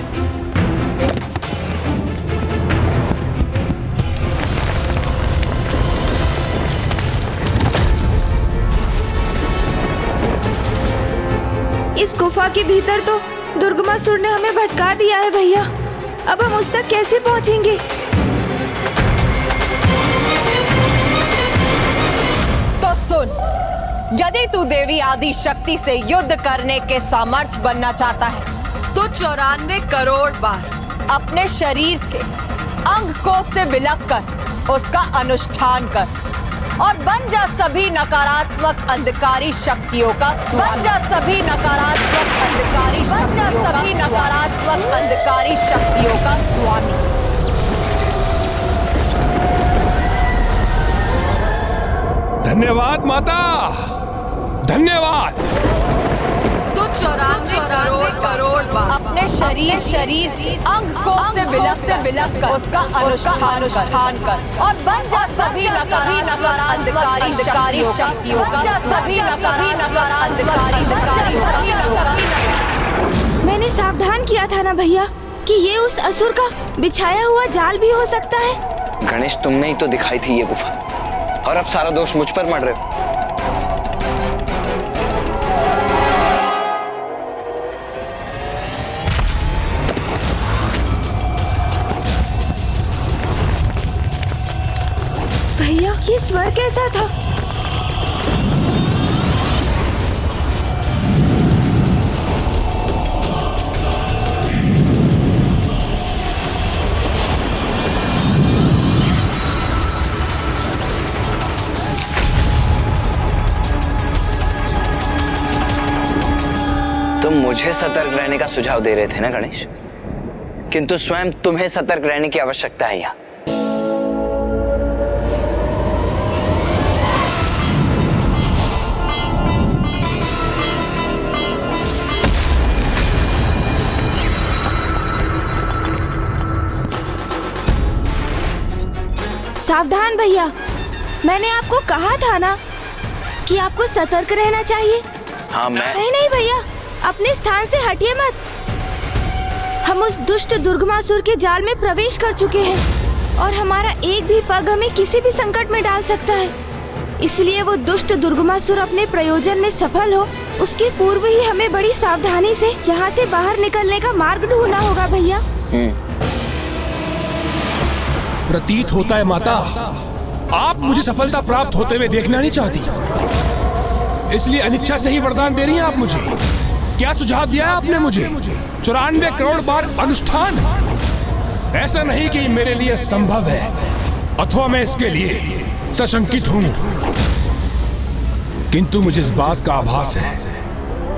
इस गुफा के भीतर तो दुर्गमासुर ने हमें भटका दिया है भैया। अब हम उस तक कैसे पहुंचेंगे? तो सुन, यदि तू देवी आदि शक्ति से युद्ध करने के सामर्थ्य बनना चाहता है तो 94 करोड़ बार अपने शरीर के अंग कोश से विलप कर उसका अनुष्ठान कर और बन जा सभी नकारात्मक अंधकारी शक्तियों का बन जा सभी नकारात्मक अंधकारी बन जा सभी नकारात्मक अंधकारी शक्तियों का स्वामी। धन्यवाद माता, धन्यवाद। तो 94 करोड़ बार अपने शरीर अंग कोश से विलप कर उसका अनुष्ठान कर और बन जा सभी नकारात्मक अंधकारी शक्तियों का सभी नकारात्मक मैंने सावधान किया था ना भैया कि ये उस असुर का बिछाया हुआ जाल भी हो सकता है। गणेश, तुमने ही तो दिखाई थी ये गुफा और अब सारा दोष मुझ पर मर रहे हो। भैया, ये स्वर कैसा था? तुम मुझे सतर्क रहने का सुझाव दे रहे थे ना गणेश, किंतु स्वयं तुम्हें सतर्क रहने की आवश्यकता है यहाँ। सावधान भैया, मैंने आपको कहा था ना कि आपको सतर्क रहना चाहिए। हाँ, नहीं भैया, अपने स्थान से हटिए मत। हम उस दुष्ट दुर्गमासुर के जाल में प्रवेश कर चुके हैं और हमारा एक भी पग हमें किसी भी संकट में डाल सकता है। इसलिए वो दुष्ट दुर्गमासुर अपने प्रयोजन में सफल हो उसके पूर्व ही हमें बड़ी सावधानी से यहाँ से बाहर निकलने का मार्ग ढूंढना होगा भैया। प्रतीत होता है माता, आप मुझे सफलता प्राप्त होते हुए देखना नहीं चाहती, इसलिए अनिच्छा से ही वरदान दे रही हैं आप मुझे। क्या सुझाव दिया आपने मुझे? 94 करोड़ बार अनुष्ठान? ऐसा नहीं कि मेरे लिए संभव है अथवा मैं इसके लिए सशंकित हूं, किंतु मुझे इस बात का आभास है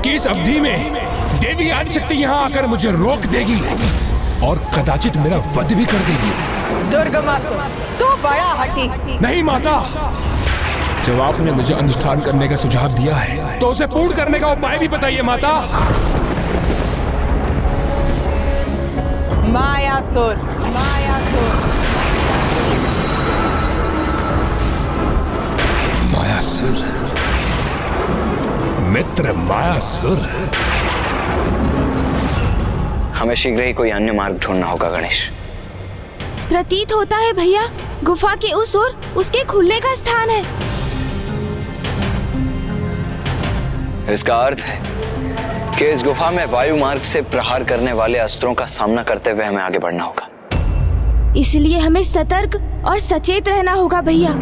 कि इस अवधि में देवी आदिशक्ति यहाँ आकर मुझे रोक देगी और कदाचित मेरा वध भी कर देगी। दुर्गमासुर, तू बड़ा हठी। नहीं माता, जब आपने मुझे अनुष्ठान करने का सुझाव दिया है तो उसे पूर्ण करने का उपाय भी बताइए माता। मायासुर, मायासुर, मायासुर, मित्र मायासुर। हमें शीघ्र ही कोई अन्य मार्ग ढूंढना होगा गणेश। प्रतीत होता है भैया, गुफा के उस ओर उसके खुलने का स्थान है। इसका अर्थ है कि इस गुफा में वायु मार्ग से प्रहार करने वाले अस्त्रों का सामना करते हुए हमें आगे बढ़ना होगा। इसलिए हमें सतर्क और सचेत रहना होगा भैया।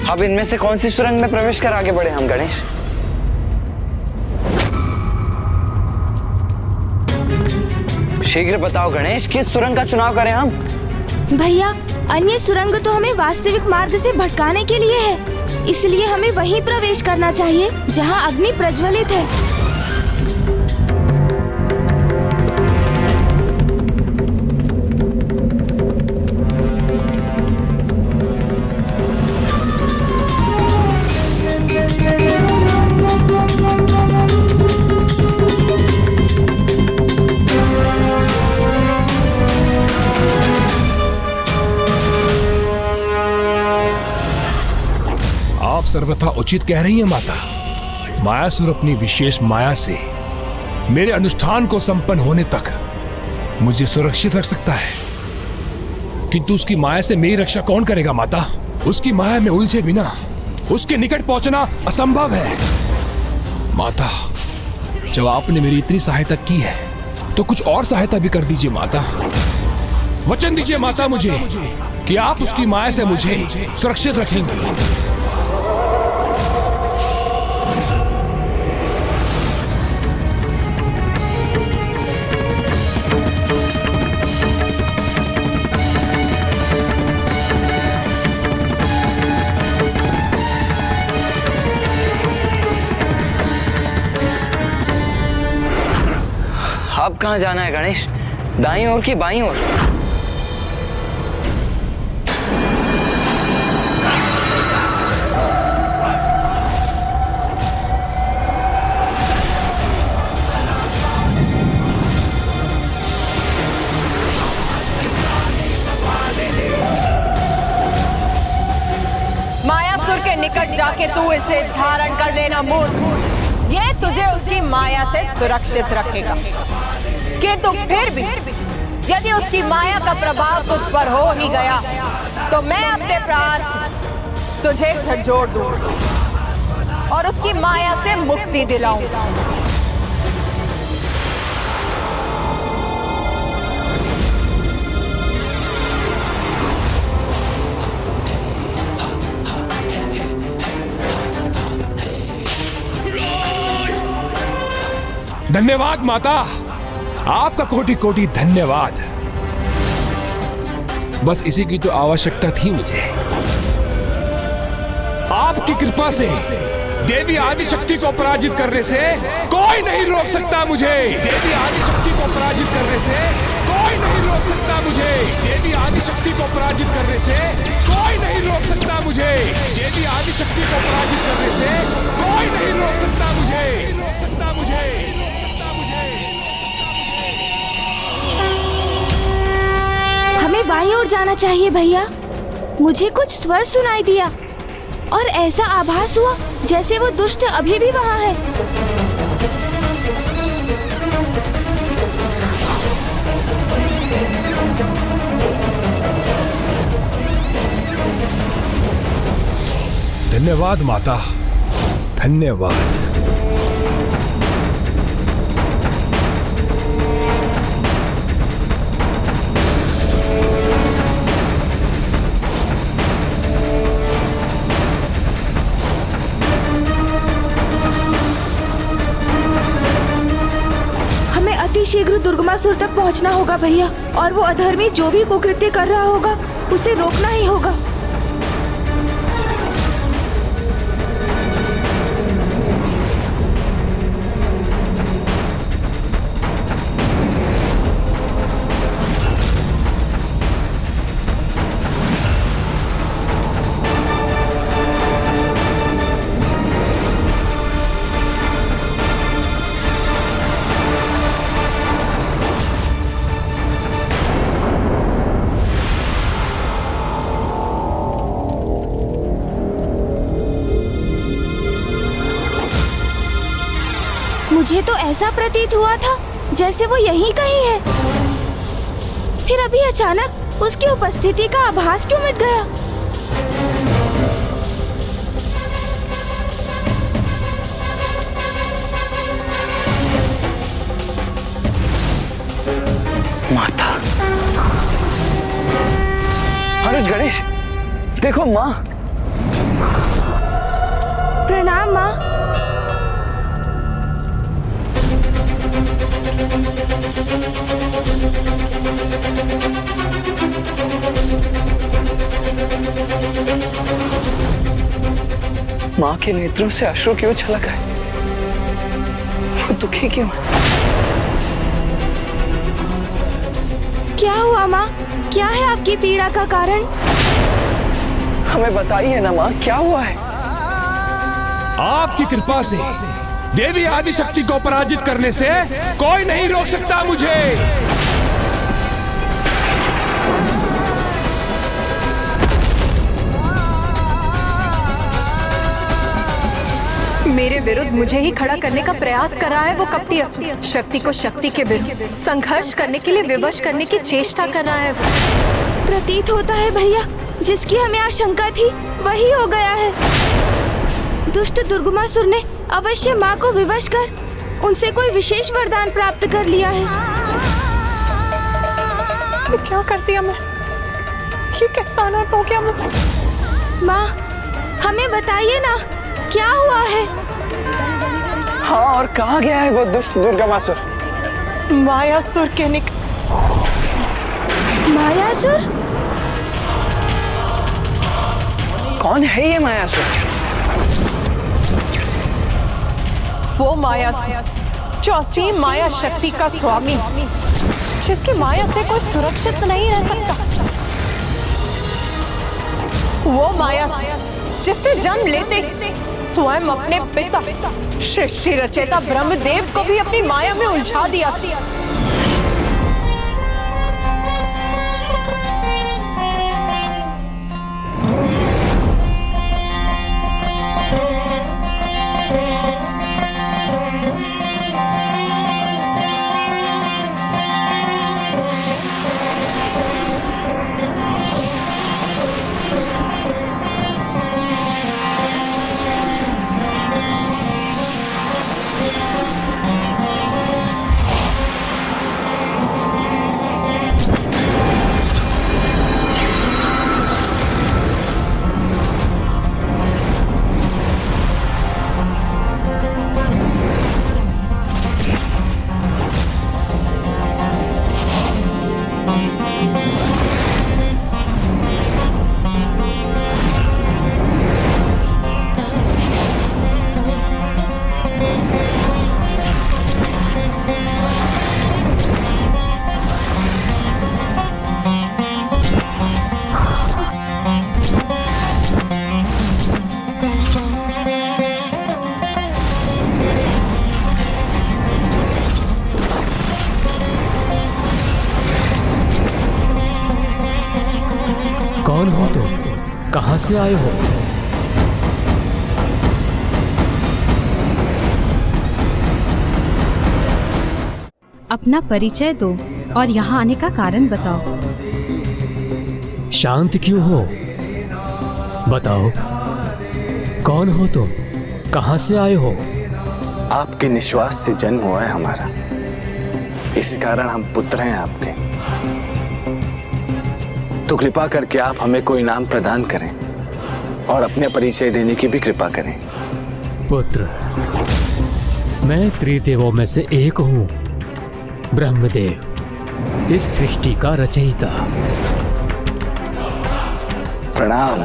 अब इनमें से कौन सी सुरंग में प्रवेश कर आगे बढ़े हम गणेश? शीघ्र बताओ गणेश, किस सुरंग का चुनाव करें हम? भैया, अन्य सुरंग तो हमें वास्तविक मार्ग से भटकाने के लिए है, इसलिए हमें वहीं प्रवेश करना चाहिए जहां अग्नि प्रज्वलित है। सर्वथा उचित कह रही है माता। मायासुर अपनी विशेष माया से मेरे अनुष्ठान को संपन्न होने तक मुझे सुरक्षित रख सकता है, किंतु उसकी माया से मेरी रक्षा कौन करेगा माता? उसकी माया में उलझे बिना उसके निकट पहुंचना असंभव है। माता, जब आपने मेरी इतनी सहायता की है तो कुछ और सहायता भी कर दीजिए माता। वचन दीजिए माता मुझे कि आप उसकी माया से मुझे सुरक्षित रखेंगे। अब कहाँ जाना है गणेश? दाईं ओर की बाईं ओर? मायासुर के निकट जाके तू इसे धारण कर लेना मूर्ख। ये तुझे उसकी माया से सुरक्षित रखेगा, किंतु फिर भी यदि उसकी माया का प्रभाव तुझ पर हो ही गया तो मैं अपने प्राण से तुझे झंझोड़ दूं और उसकी माया से मुक्ति दिलाऊंगा। धन्यवाद माता, आपका कोटि कोटि धन्यवाद। बस इसी की तो आवश्यकता थी मुझे। आपकी कृपा से देवी आदिशक्ति को पराजित करने से कोई नहीं रोक सकता मुझे। देवी आदिशक्ति को पराजित करने से कोई नहीं रोक सकता मुझे। देवी आदिशक्ति को पराजित करने से कोई नहीं रोक सकता मुझे। देवी आदिशक्ति को पराजित करने से कोई नहीं रोक सकता मुझे। रोक सकता मुझे। हमें बाईं ओर जाना चाहिए भैया। मुझे कुछ स्वर सुनाई दिया और ऐसा आभास हुआ जैसे वो दुष्ट अभी भी वहाँ है। धन्यवाद माता, धन्यवाद। शीघ्र दुर्गमासुर तक पहुंचना होगा भैया, और वो अधर्मी जो भी कुकृत्य कर रहा होगा उसे रोकना ही होगा। मुझे तो ऐसा प्रतीत हुआ था जैसे वो यहीं कहीं है, फिर अभी अचानक उसकी उपस्थिति का आभास क्यों मिट गया? माता, अनुज, गणेश, देखो माँ। प्रणाम माँ। माँ के नेत्रों से अश्रु क्यों छलक है? वो दुखी क्यों है? क्या हुआ माँ? क्या है आपकी पीड़ा का कारण? हमें बताइए ना माँ, क्या हुआ है? आपकी कृपा से देवी आदिशक्ति को पराजित करने से कोई नहीं रोक सकता मुझे। मेरे विरुद्ध मुझे ही खड़ा करने का प्रयास कर रहा है वो कपटी असुर। शक्ति को शक्ति के विरुद्ध संघर्ष करने के लिए विवश करने की चेष्टा कर रहा है वो। प्रतीत होता है भैया, जिसकी हमें आशंका थी वही हो गया है। दुष्ट दुर्गमासुर ने अवश्य माँ को विवश कर उनसे कोई विशेष वरदान प्राप्त कर लिया है। क्या कर दिया मैं? ये कैसा अनर्थ हो गया मुझसे? माँ, हमें बताइए ना, क्या हुआ है? हाँ, और कहाँ गया है वो दुष्ट दुर्गमासुर? मायासुर के मायासुर? कौन है ये मायासुर? वो मायासुर जो असीम माया शक्ति का स्वामी, जिसकी माया से कोई सुरक्षित नहीं रह सकता। वो मायासुर जिसने जन्म लेते स्वयं अपने पिता सृष्टि रचयिता ब्रह्मदेव को भी अपनी माया में उलझा दिया। कौन हो तुम? कहां से आए हो? अपना परिचय दो और यहाँ आने का कारण बताओ। शांत क्यों हो? बताओ, कौन हो तुम? कहां से आए हो? आपके निश्वास से जन्म हुआ है हमारा, इसी कारण हम पुत्र हैं आपके। तो कृपा करके आप हमें कोई नाम प्रदान करें और अपने परिचय देने की भी कृपा करें। पुत्र, मैं त्रिदेवों में से एक हूं, ब्रह्मदेव, इस सृष्टि का रचयिता। प्रणाम।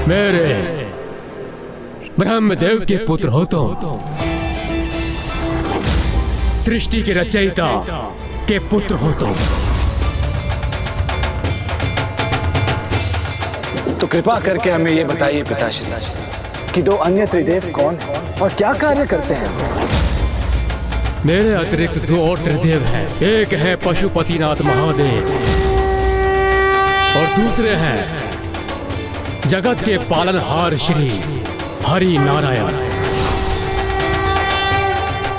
मेरे ब्रह्मदेव के पुत्र हो तुम, सृष्टि के रचयिता के पुत्र हो तुम। तो कृपा करके हमें ये बताइए पिताश्री कि दो अन्य त्रिदेव कौन हैं और क्या कार्य करते हैं? मेरे अतिरिक्त दो और त्रिदेव हैं। एक है पशुपतिनाथ महादेव और दूसरे हैं जगत के पालनहार श्री हरि नारायण।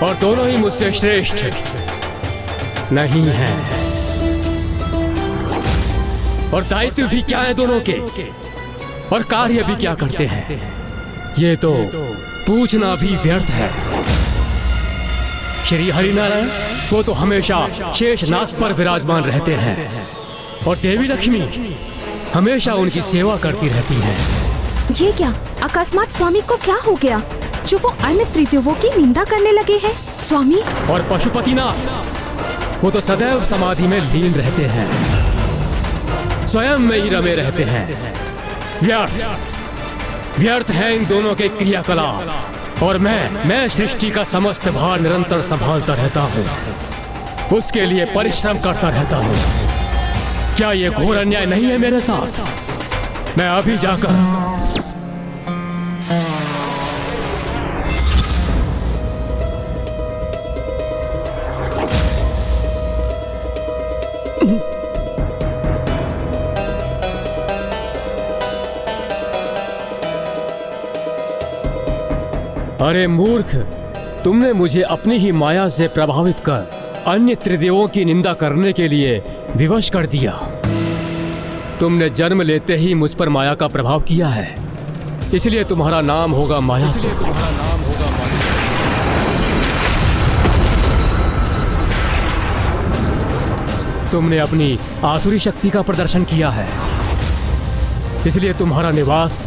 और दोनों ही मुझसे श्रेष्ठ नहीं हैं। और दायित्व भी क्या है दोनों के, और कार्य भी क्या करते हैं, ये तो पूछना भी व्यर्थ है। श्री हरिनारायण वो तो हमेशा शेषनाग पर विराजमान रहते हैं, और देवी लक्ष्मी हमेशा उनकी सेवा करती रहती हैं। ये क्या अकस्मात स्वामी को क्या हो गया जो वो अन्य त्रिदेवों की निंदा करने लगे हैं? स्वामी और पशुपतिनाथ वो तो सदैव समाधि में लीन रहते हैं, स्वयं में ही रमे रहते हैं। व्यर्थ है इन दोनों के क्रियाकलाप, और मैं सृष्टि का समस्त भार निरंतर संभालता रहता हूँ, उसके लिए परिश्रम करता रहता हूँ। क्या ये घोर अन्याय नहीं है मेरे साथ? मैं अभी जाकर अरे मूर्ख, तुमने मुझे अपनी ही माया से प्रभावित कर अन्य त्रिदेवों की निंदा करने के लिए विवश कर दिया। तुमने जन्म लेते ही मुझ पर माया का प्रभाव किया है, इसलिए तुम्हारा नाम होगा मायासुर। तुमने अपनी आसुरी शक्ति का प्रदर्शन किया है, इसलिए तुम्हारा निवास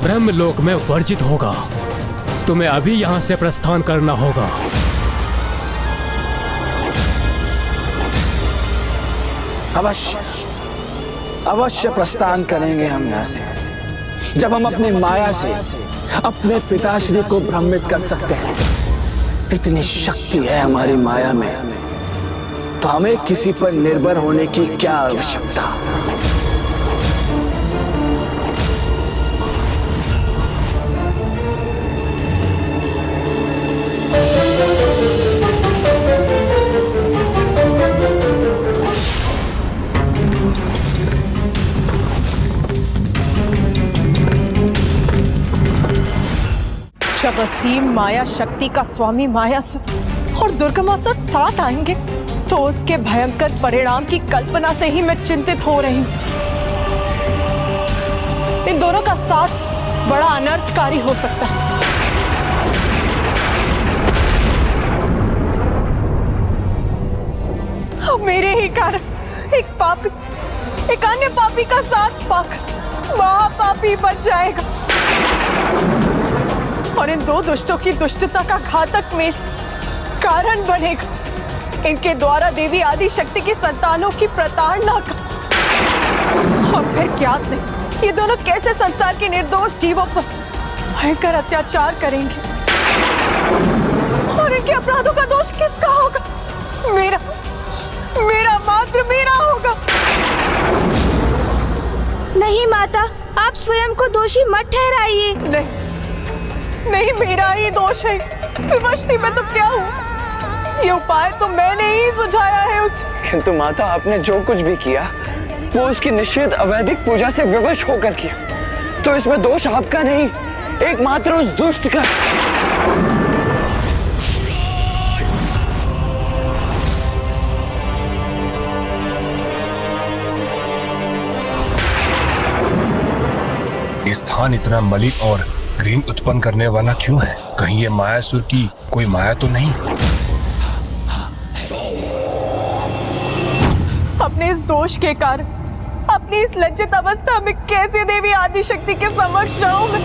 ब्रह्मलोक में वर्जित होगा। तुम्हें अभी यहां से प्रस्थान करना होगा। अवश्य प्रस्थान करेंगे हम यहाँ से, जब हम अपनी माया से अपने पिताश्री को भ्रमित कर सकते हैं। इतनी शक्ति है हमारी माया में, तो हमें किसी पर निर्भर होने की क्या आवश्यकता। जब असीम माया शक्ति का स्वामी मायासुर और दुर्गमासुर साथ आएंगे तो उसके भयंकर परिणाम की कल्पना से ही मैं चिंतित हो रही हूं। इन दोनों का साथ बड़ा अनर्थकारी हो सकता है। अब मेरे ही कारण एक अन्य पापी का साथ पाकर महापापी बच जाएगा, और इन दो दुष्टों की दुष्टता का घातक मेल कारण बनेगा इनके द्वारा देवी आदि शक्ति की संतानों की प्रताड़ना का। और फिर क्या नहीं, ये दोनों कैसे संसार के निर्दोष जीवों पर भयंकर अत्याचार करेंगे, और इनके अपराधों का दोष किसका होगा? मेरा मात्र मेरा होगा। नहीं माता, आप स्वयं को दोषी मत ठहराइए। नहीं, मेरा ही दोष है। विवशनी में तो क्या हूँ? ये उपाय तो मैंने ही सुझाया है उसे। किंतु माता, आपने जो कुछ भी किया वो उसकी निषेध अवैधिक पूजा से विवश होकर किया, तो इसमें दोष आपका नहीं, एकमात्र उस दुष्ट का। ये स्थान इतना मलिन और ग्रीन उत्पन्न करने वाला क्यों है? कहीं ये मायासुर की कोई माया तो नहीं? अपने इस दोष के कारण, अपनी इस लज्जित अवस्था में कैसे देवी आदि शक्ति के समक्ष रहूं मैं?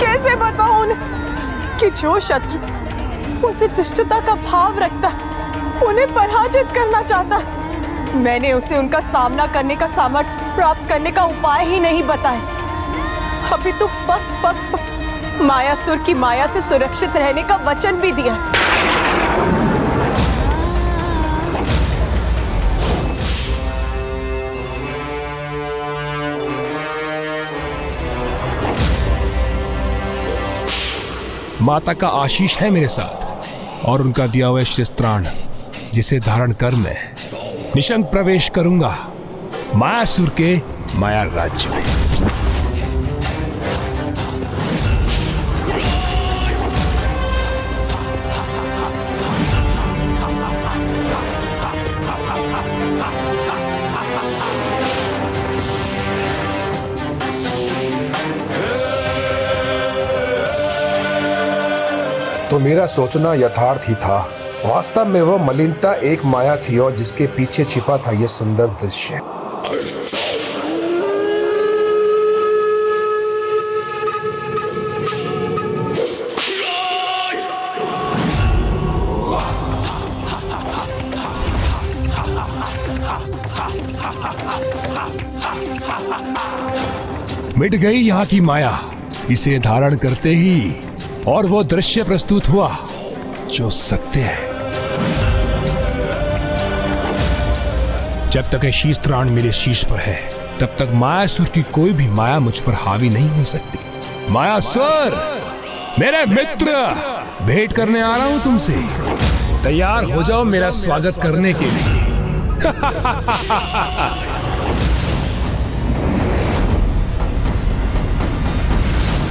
कैसे बताऊं उन्हें कि जो शत्रु उसे दुष्टता का भाव रखता है, उन्हें पराजित करना चाहता है। मैंने उसे उनका सामना करने का सामर्थ्य प्राप्त करने का उपाय ही नहीं बताया। अभी तो पक मायासुर की माया से सुरक्षित रहने का वचन भी दिया। माता का आशीष है मेरे साथ, और उनका दिया हुआ शिस्त्राण जिसे धारण कर मैं निशंक प्रवेश करूंगा मायासुर के माया राज्य में। तो मेरा सोचना यथार्थ ही था वास्तव में वो मलिनता एक माया थी और जिसके पीछे छिपा था ये सुंदर दृश्य। मिट गई यहाँ की माया इसे धारण करते ही, और वो दृश्य प्रस्तुत हुआ जो सत्य है। जब तक ये शीश त्राण मेरे शीश पर है, तब तक मायासुर की कोई भी माया मुझ पर हावी नहीं हो सकती। मायासुर, मेरे मित्र, भेंट करने आ रहा हूं तुमसे। तैयार हो जाओ मेरा स्वागत करने के लिए।